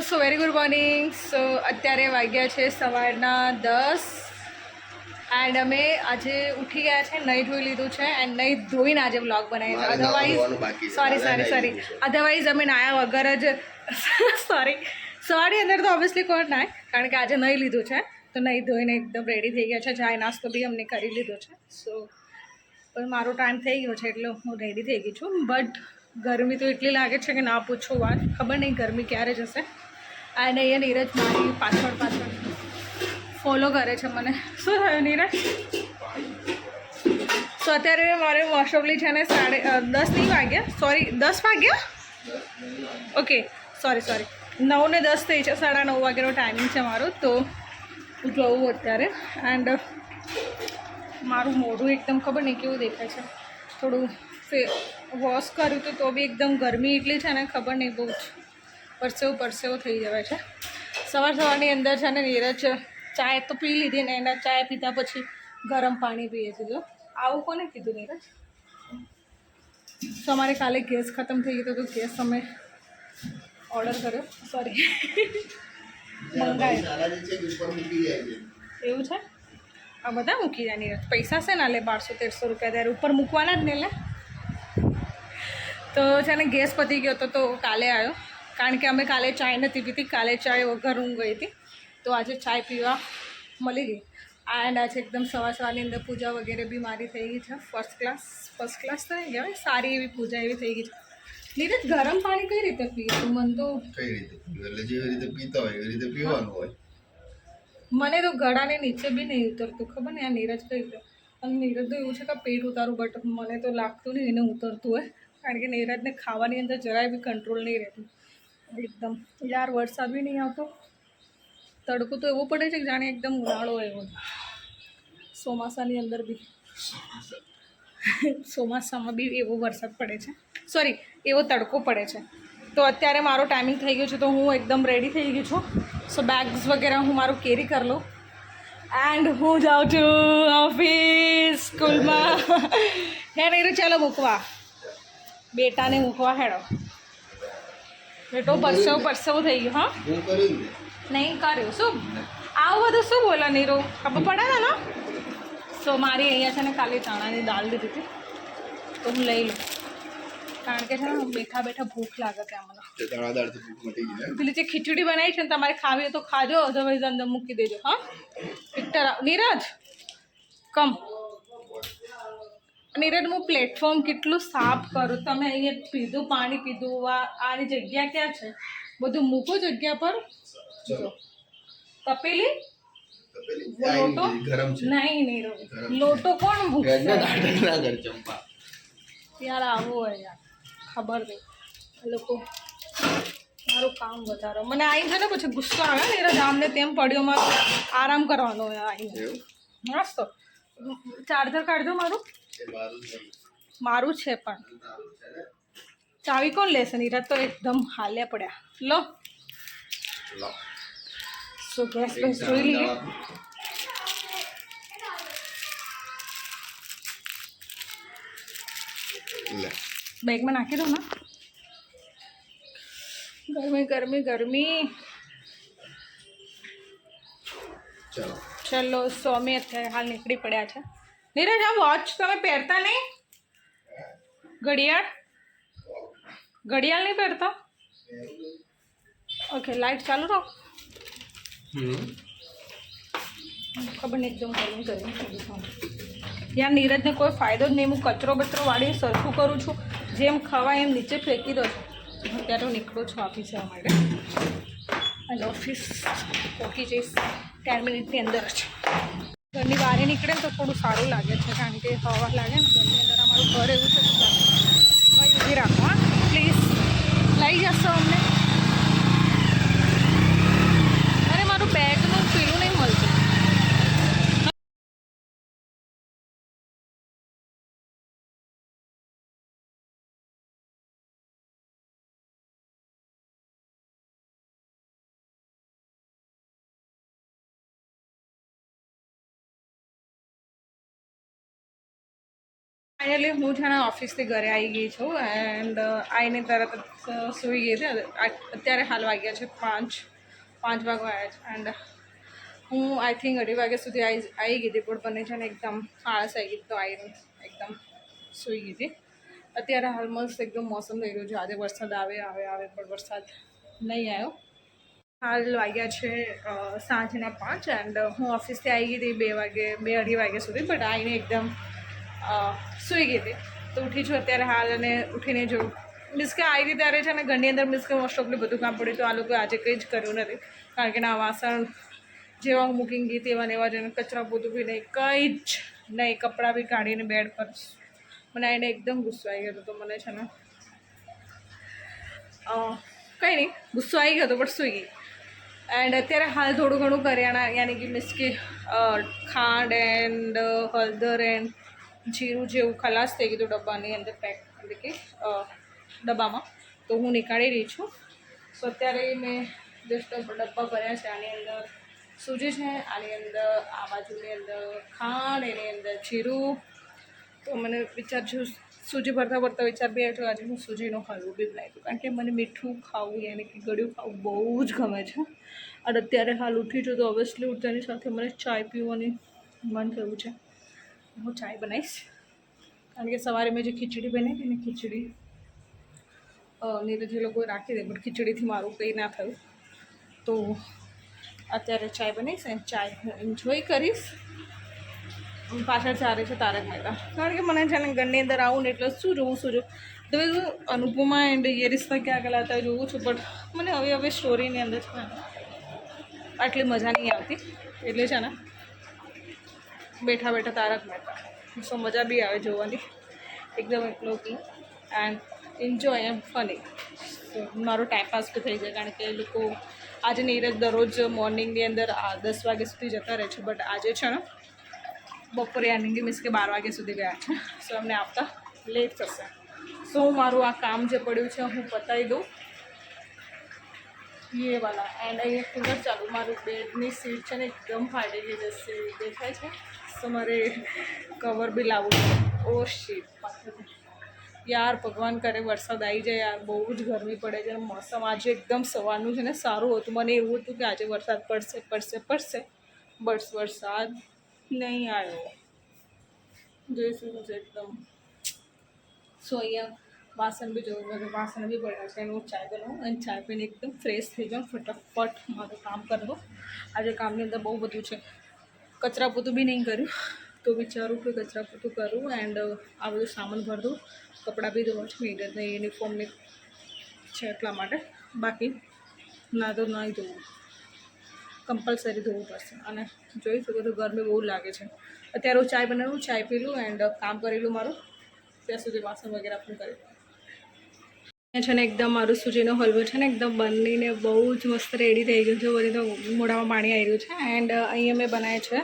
સો very good morning. So અત્યારે વાગ્યા છે સવારના 10 એન્ડ અમે આજે ઉઠી ગયા છે, નહીં ધોઈ લીધું છે એન્ડ નહીં ધોઈને આજે વ્લોગ બનાવ્યો છે. અધરવાઇઝ અધરવાઇઝ અમે નાયા વગર જ સવારની અંદર તો ઓબ્વિયસલી કોણ નાય, કારણ કે આજે નહીં લીધું છે તો નહીં ધોઈને એકદમ રેડી થઈ ગયા છે. ચાય નાસ્તો બી અમને કરી લીધો છે. સો પણ મારો ટાઈમ થઈ ગયો છે એટલે હું રેડી થઈ ગઈ છું. બટ ગરમી તો એટલી લાગે છે કે ના પૂછો વાત. ખબર નહીં ગરમી ક્યારે જશે. અને અહીંયા નીરજ મારી પાછળ ફોલો કરે છે મને. શું થયું નીરજ? સો અત્યારે મારે મોસ્ટઓફલી છે ને 10 નહીં વાગ્યા, સોરી 10 વાગ્યા, ઓકે સોરી 9 ને 10 થઈ છે. 9:30 વાગ્યાનો ટાઈમિંગ છે મારો. તો હું જોઉં અત્યારે એન્ડ મારું મોઢું એકદમ ખબર નહીં કેવું દેખાય છે. થોડું વોશ કર્યું તો બી એકદમ ગરમી એટલી છે ને ખબર નહીં, બહુ જ પરસેવો થઈ જવાય છે. સવારની અંદર છે ને નીરજ ચાય તો પી લીધી ને એના ચાય પીધા પછી ગરમ પાણી પીએ છે. જો આવું કોને કીધું નીરજ? તો અમારે કાલે ગેસ ખતમ થઈ ગયો તો ગેસ અમે ઓર્ડર કર્યો, સોરી મંગાવ્યો. એવું છે? આ બધા મૂકી જાય નીરજ, પૈસા છે ને લે 1200-1300 રૂપિયા ત્યારે ઉપર મૂકવાના જ ને લે. તો છે ને ગેસ પતી ગયો તો કાલે આવ્યો, કારણ કે અમે કાલે ચાય નથી પીતી. કાલે ચાય વગર હું ગઈ હતી તો આજે ચાય પીવા મળી ગઈ. એન્ડ આજે એકદમ સવારની અંદર પૂજા વગેરે બી મારી થઈ ગઈ છે. ફર્સ્ટ ક્લાસ તો નહીં કહેવાય, સારી એવી પૂજા એવી થઈ ગઈ છે. નીરજ ગરમ પાણી કઈ રીતે પીએ તું? મને તો કઈ રીતે એટલે જેવી રીતે પીતા હોય એવી રીતે પીવાનું હોય. મને તો ગળાને નીચે બી નહીં ઉતરતું. ખબર ને આ નીરજ કઈ રીતે. અને નીરજ તો એવું છે કે પેટ ઉતારું, બટ મને તો લાગતું નહીં એને ઉતરતું હોય, કારણ કે નીરજને ખાવાની અંદર જરાય બી કંટ્રોલ નહીં રહેતું એકદમ. યાર વરસાદ બી નહીં આવતો, તડકો તો એવો પડે છે કે જાણે એકદમ ઉનાળો એવો. ચોમાસાની અંદર બી ચોમાસામાં બી એવો વરસાદ પડે છે, સોરી એવો તડકો પડે છે. તો અત્યારે મારો ટાઈમિંગ થઈ ગયો છે તો હું એકદમ રેડી થઈ ગઈ છું. સો બેગ્સ વગેરે હું મારું કેરી કરી લઉં એન્ડ હું જાઉં છું ઓફિસ, સ્કૂલમાં. હે નહીં ચાલો મૂકવા બેટાને મૂકવા હેડો. બેટો પરસેવો થઈ ગયો. હા નહીં કર્યું શું આવું બધું શું બોલો નીરો, ખબર પડે ને. સો મારી અહીંયા છે ને કાલે ચણાની દાળ લીધી હતી તો હું લઈ લઉં, કારણ કે છે ને બેઠા ભૂખ લાગે છે મને. પેલી જે ખીચડી બનાવી છે ને તમારે ખાવી હોય તો ખાજો, અધરવાઇઝ અંદર મૂકી દેજો. હા વિક્ટર નીરજ કમ. નીરજ હું પ્લેટફોર્મ કેટલું સાફ કરું, તમે અહીંયા પીધું પાણી પીધું. આની જગ્યા ક્યાં છે? બધું મૂકો જગ્યા પર. જો તપેલી લોટો નહીં નીરજ, લોટો કોણ મૂકશે યાર? આવું હોય યાર, ખબર નહીં લોકો મારું કામ વધારો. મને આવીને છે ને પછી ગુસ્સો આવે નીરજ, આમને તેમ પડ્યોમાં આરામ કરવાનો હોય આવીને. મસ્ત ચાર્જર કાઢજો મારું છે પણ ચાવી કોણ લેશે? નીરજ તો એકદમ હાલ્યા પડ્યા. લો સો ગેસ જોઈ લઈએ. બેગમાં નાખી દો ને. ગરમી. ચલો સો અમે અત્યારે હાલ નીકળી પડ્યા છે. નીરજ આ વોચ તમે પહેરતા નહીં? ઘડિયાળ નહીં પહેરતા? ઓકે લાઈટ ચાલુ રાખો. ખબર નહીં એકદમ ગરમી યાર. નીરજને કોઈ ફાયદો જ નહીં. હું કચરો વાળી સરખું કરું છું, જેમ ખવાય એમ નીચે ફેંકી દો છો. અત્યારે હું નીકળું છું ઓફિસ જવા માટે અને ઓફિસ પહોંચી જઈશ 10 મિનિટની અંદર જ. ઘરની બહાર નીકળે ને તો થોડું સારું લાગે છે, કારણ કે હવા લાગે ને ઘરની અંદર. અમારું ઘર એવું છે ભાઈ, ઊભી રાખો હા પ્લીઝ. લઈ જશો અમને? અરે મારું બેગનું પેલું નહીં મળતું. ફાઇનલી હું છે ને ઓફિસથી ઘરે આવી ગઈ છું એન્ડ આવીને તરત જ સૂઈ ગઈ હતી. અત્યારે હાલ વાગ્યા છે 5 વાગવા આવ્યા છે એન્ડ હું આઈ થિંક 2:30 વાગ્યા સુધી આવી ગઈ હતી, પણ મને છે ને એકદમ આળસ આવી ગઈ, તો આવીને એકદમ સૂઈ ગઈ હતી. અત્યારે હાલ મસ્ત એકદમ મોસમ થઈ રહ્યું છે. આજે વરસાદ આવે પણ વરસાદ નહીં આવ્યો. હાલ વાગ્યા છે સાંજના 5 એન્ડ હું ઓફિસથી આવી ગઈ હતી 2-2:30 વાગ્યા સુધી, બટ આવીને એકદમ સૂઈ ગઈ હતી. તો ઉઠી છું અત્યારે હાલ અને ઉઠીને જોઉં મીન્સ કે આવી રીતે ત્યારે છે ને ઘરની અંદર મીન્સ કે મોસ્ટ ઓફલી બધું કામ પડ્યું. તો આ લોકોએ આજે કંઈ જ કર્યું નથી, કારણ કે ના વાસણ જેવા હું મૂકી ગઈ તેવા ને એવા જ, કચરા પોતું બી નહીં, કંઈ જ નહીં. કપડાં બી કાઢીને બેડ પર મને આવીને એકદમ ગુસ્સો આવી ગયો હતો. તો મને છે ને કંઈ નહીં, ગુસ્સો આવી ગયો હતો પણ સૂઈ ગઈ. એન્ડ અત્યારે હાલ થોડું ઘણું કરિયાણા યાની કે મીન્સ કે ખાંડ એન્ડ હળદર એન્ડ જીરું જેવું ખલાસ થઈ ગયું ડબ્બાની અંદર પેક, એટલે કે ડબ્બામાં. તો હું નીકાળી રહી છું. સો અત્યારે મેં જસ્ટ ડબ્બા ભર્યા છે. આની અંદર સૂજી છે, આની અંદર આ બાજુની અંદર ખાંડ, એની અંદર જીરું. તો મને વિચાર છું સૂજી ભરતા વિચાર બી આવ્યો આજે હું સૂજીનો હલવો બી બનાવી દઉં, કારણ કે મને મીઠું ખાવું યાની કે ગળ્યું ખાવું બહુ જ ગમે છે. અને અત્યારે હાલ ઉઠી છું તો ઓબ્વિયસલી ઉઠતાની સાથે મને ચાય પીવાની મન થયું છે. હું ચાય બનાવીશ, કારણ કે સવારે મેં જે ખીચડી બનાવી હતી ને, ખીચડી નહીં તો જે લોકોએ રાખી દે, પણ ખીચડીથી મારું કંઈ ના થયું. તો અત્યારે ચાય બનાવીશ અને ચાય હું એન્જોય કરીશ. પાછળ ચાલે છે તારક મહેતા, કારણ કે મને છે ને ઘરની અંદર આવું ને એટલે શું જોવું તો અનુપમા એન્ડ યે રિશ્તા ક્યાં કહેલાતા જોઉં છું, પણ મને હવે સ્ટોરીની અંદર છે ને આટલી મજા નહીં આવતી. એટલે છે ને બેઠા તારક મહેતા સો મજા બી આવે જોવાની, એકદમ એકલો કી એન્ડ એન્જોય એમ ફની. મારો ટાઈમપાસ બી થઈ જાય, કારણ કે એ લોકો આજે નીરજ દરરોજ મોર્નિંગની અંદર 10 વાગ્યા સુધી જતા રહે છે, બટ આજે છે ને બપોરે યાની કે મીન્સ કે 12 વાગ્યા સુધી ગયા છે. સો અમને આવતા લેટ થશે. સો હું મારું આ કામ જે પડ્યું છે હું પતાવી દઉં ये वाला. એન્ડ અહીંયા કુલર ચાલુ, મારું બેડની સીટ છે ને એકદમ ફાટી ગઈ જશે દેખાય છે. સો મારે કવર બી લાવવું છે. ઓ શીટ યાર, ભગવાન કરે વરસાદ આવી જાય યાર, બહુ જ ગરમી પડે છે. મોસમ આજે એકદમ સવારનું છે ને સારું હતું, મને એવું હતું કે આજે વરસાદ પડશે બસ વરસાદ નહીં આવ્યો. જોઈશું છે એકદમ. સો અહીંયા વાસણ બી જોવું બધું, વાસણ બી પડ્યા છે. હું ચાય બનાવું અને ચાય પીને એકદમ ફ્રેશ થઈ જાઉં, ફટાફટ મારું કામ કરી દઉં. આજે કામની અંદર બહુ બધું છે. કચરા પોતું બી નહીં કર્યું, તો વિચારું કે કચરા પોતું કરું એન્ડ આ બધું સામાન ભરી દઉં. કપડાં બી ધોવા છે, નીરજને યુનિફોર્મની છે એટલા માટે. બાકી ના તો નહીં ધોવું, કમ્પલસરી ધોવું પડશે. અને જોઈ શકો તો ગરમી બહુ લાગે છે. અત્યારે હું ચાય બનાવું, ચાય પી લઉં એન્ડ કામ કરેલું મારું, ત્યાં સુધી વાસણ વગેરે પણ કરી છે ને એકદમ મારું સૂજીનો હલવો છે ને એકદમ બનીને બહુ જ મસ્ત રેડી થઈ ગયું છે. વળી તો મોઢામાં પાણી આવી રહ્યું છે. એન્ડ અહીંયા મેં બનાવે છે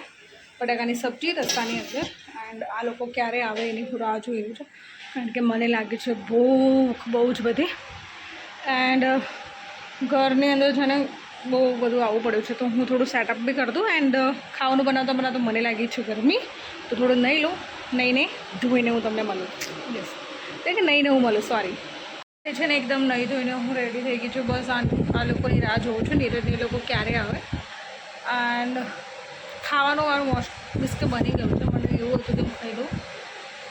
બટાકાની સબ્જી રસ્તાની અંદર. એન્ડ આ લોકો ક્યારે આવે એની હું રાહ જોઈ રહ્યું છે, કારણ કે મને લાગે છે ભૂખ બહુ જ બધી. એન્ડ ઘરની અંદર છે ને બહુ બધું આવવું પડ્યું છે, તો હું થોડું સેટઅપ બી કરી દઉં. એન્ડ ખાવાનું બનાવતા મને લાગી છે ગરમી, તો થોડું નહીં લઉં, નહીં ધોઈને હું તમને મળું. યસ, એટલે કે નહીં હું મળું, સોરી. એ છે ને એકદમ નહીં ધોઈને હું રેડી થઈ ગઈ છું. બસ આ લોકોની રાહ જોઉં છું, નીરજની લોકો ક્યારે આવે. એન્ડ ખાવાનું મારું મીન્સ કે બની ગયું છે. મને એવું હતું કે હું ખાઈ દઉં,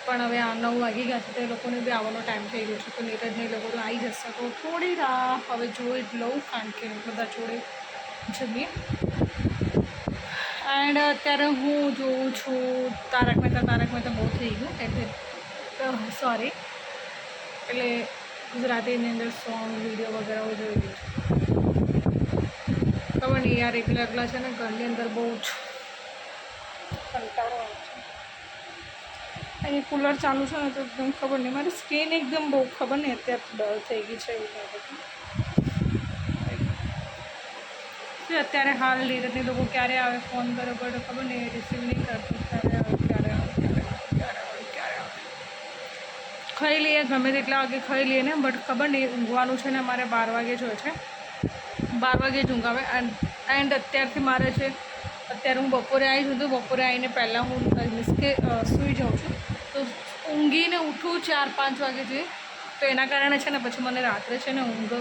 પણ હવે 9 વાગી ગયા છે, તો એ લોકોને બી આવવાનો ટાઈમ થઈ ગયો છે. તો નીરજને લોકો તો આવી જશે, તો થોડી રાહ હવે જોઈ જ લઉં, કારણ કે બધા જોડે જમીએ. એન્ડ અત્યારે હું જોઉં છું તારક મહેતા બહુ થઈ ગયું, એટલે સોરી, એટલે ગુજરાતીની અંદર સોંગ વિડીયો વગેરે જોઈ લઉં. ખબર નહીં યાર, એકલા છે ને ઘરની અંદર બહુ જ કંટાળો આવે છે. અહીં કુલર ચાલુ છે ને તો એકદમ ખબર નહીં, મારી સ્કિન એકદમ બહુ ખબર નહીં અત્યારે ડલ થઈ ગઈ છે એવું બધું. અત્યારે હાલ નીરજની લોકો ક્યારે આવે, ફોન કર્યો તો ખબર નહીં, રિસીવ નહીં કરતું. ક્યારે આવે. ખાઈ લઈએ ગમે તેટલા વાગે ખાઈ લઈએ ને, બટ ખબર નહીં ઊંઘવાનું છે ને મારે 12 વાગે જોઈએ છે. 12 વાગે જ ઊંઘ આવે. એન્ડ અત્યારથી મારે છે, અત્યારે હું બપોરે આવી છું, તો બપોરે આવીને પહેલાં હું મીન્સ કે સૂઈ જાઉં છું. તો ઊંઘીને ઉઠું 4-5 વાગે જોઈએ, તો એના કારણે છે ને પછી મને રાત્રે છે ને ઊંઘ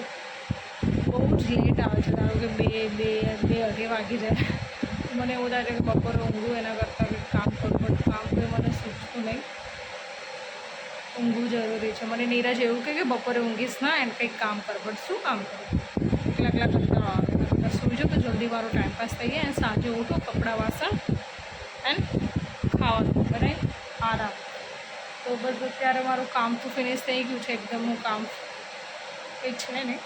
બહુ જ લેટ આવે છે. ધારો કે 2-2:30 વાગી જાય. મને એવું થાય છે કે બપોરે ઊંઘું એના કરતાં કંઈક કામ કરું, બટ કામ કોઈ મને સૂચતું નહીં. ઊંઘવું જરૂરી છે. મને નીરજ એવું કહે કે બપોરે ઊંઘીશ ના એન્ડ કંઈક કામ કર, બટ શું કામ કરું? એકલા કંટાળો આવે. સૂઈ જાઉં તો જલ્દી મારો ટાઈમપાસ થઈ જાય. એન્ડ સાંજે ઉઠો, કપડાં વાસણ એન્ડ ખાવાનું બનાવી આરામ. તો બસ અત્યારે મારું કામ તો ફિનિશ થઈ ગયું છે એકદમ. હું કામ કંઈ છે નહીં,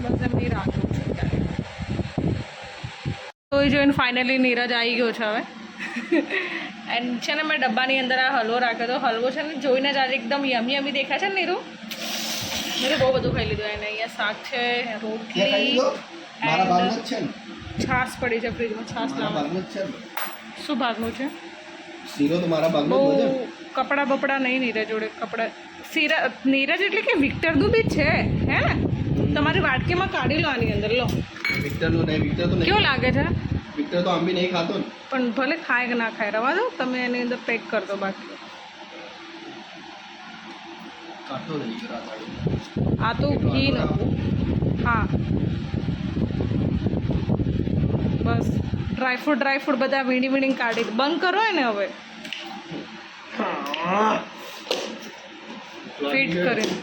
બસ એમની રાહ જોઉં છું ત્યારે. તો એ જોઈને ફાઇનલી નીરજ આવી ગયો છે હવે. એન્ડ છે ને મેં ડબ્બાની અંદર આ હલવો રાખ્યો તો હલવો છે ને જોઈને જ આજે એકદમ યમી દેખાય છે ને નીરુ. નીરુ બહુ બધું ખાઈ લીધું એને. અહીંયા શાક છે, રોટલી, છાશ પડી છે ફ્રીજમાં. છાશ લાવવાનું. શું ભાગનું છે? શીરો તો મારા બહુ ભાગનો જ કપડાં બપડા નહીં નીરજ જોડે. કપડાં નીરજ એટલે કે વિક્ટરનું બી છે હે ને? તમારી વાટકીમાં કાઢી લો આની અંદર. લો વિક્ટરનું નહીં. વિક્ટર તો નહીં. કેવું લાગે છે? વિક્ટર તો આમ બી નહીં ખાતો ને. પણ ભલે ખાય કે ના ખાય, રવા દો. તમે એની અંદર પેક કરી દો. બાકી કાઢતો નહીં જરા તાળી. આ તો ઘીનો. હા બસ ડ્રાયફ્રૂટ બધા વીણી કાઢી બંધ કરો એને હવે ફિટ કરીને.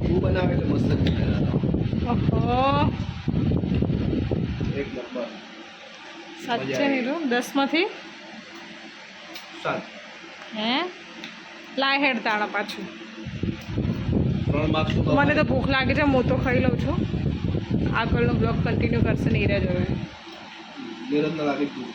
હું બનાવે એટલે મસ્ત જ બનાવેલા. ઓહો એક નંબર. સાચે નીરુ 10માંથી 7. હે લાય હેડ તાળા પાછું. 3 માર્ક્સ તો મને તો ભૂખ લાગે છે, હું તો ખાઈ લઉં છું. આગળનો બ્લોગ કન્ટિન્યુ કરશે નીરજ હવે. નિરંતર લાગે તું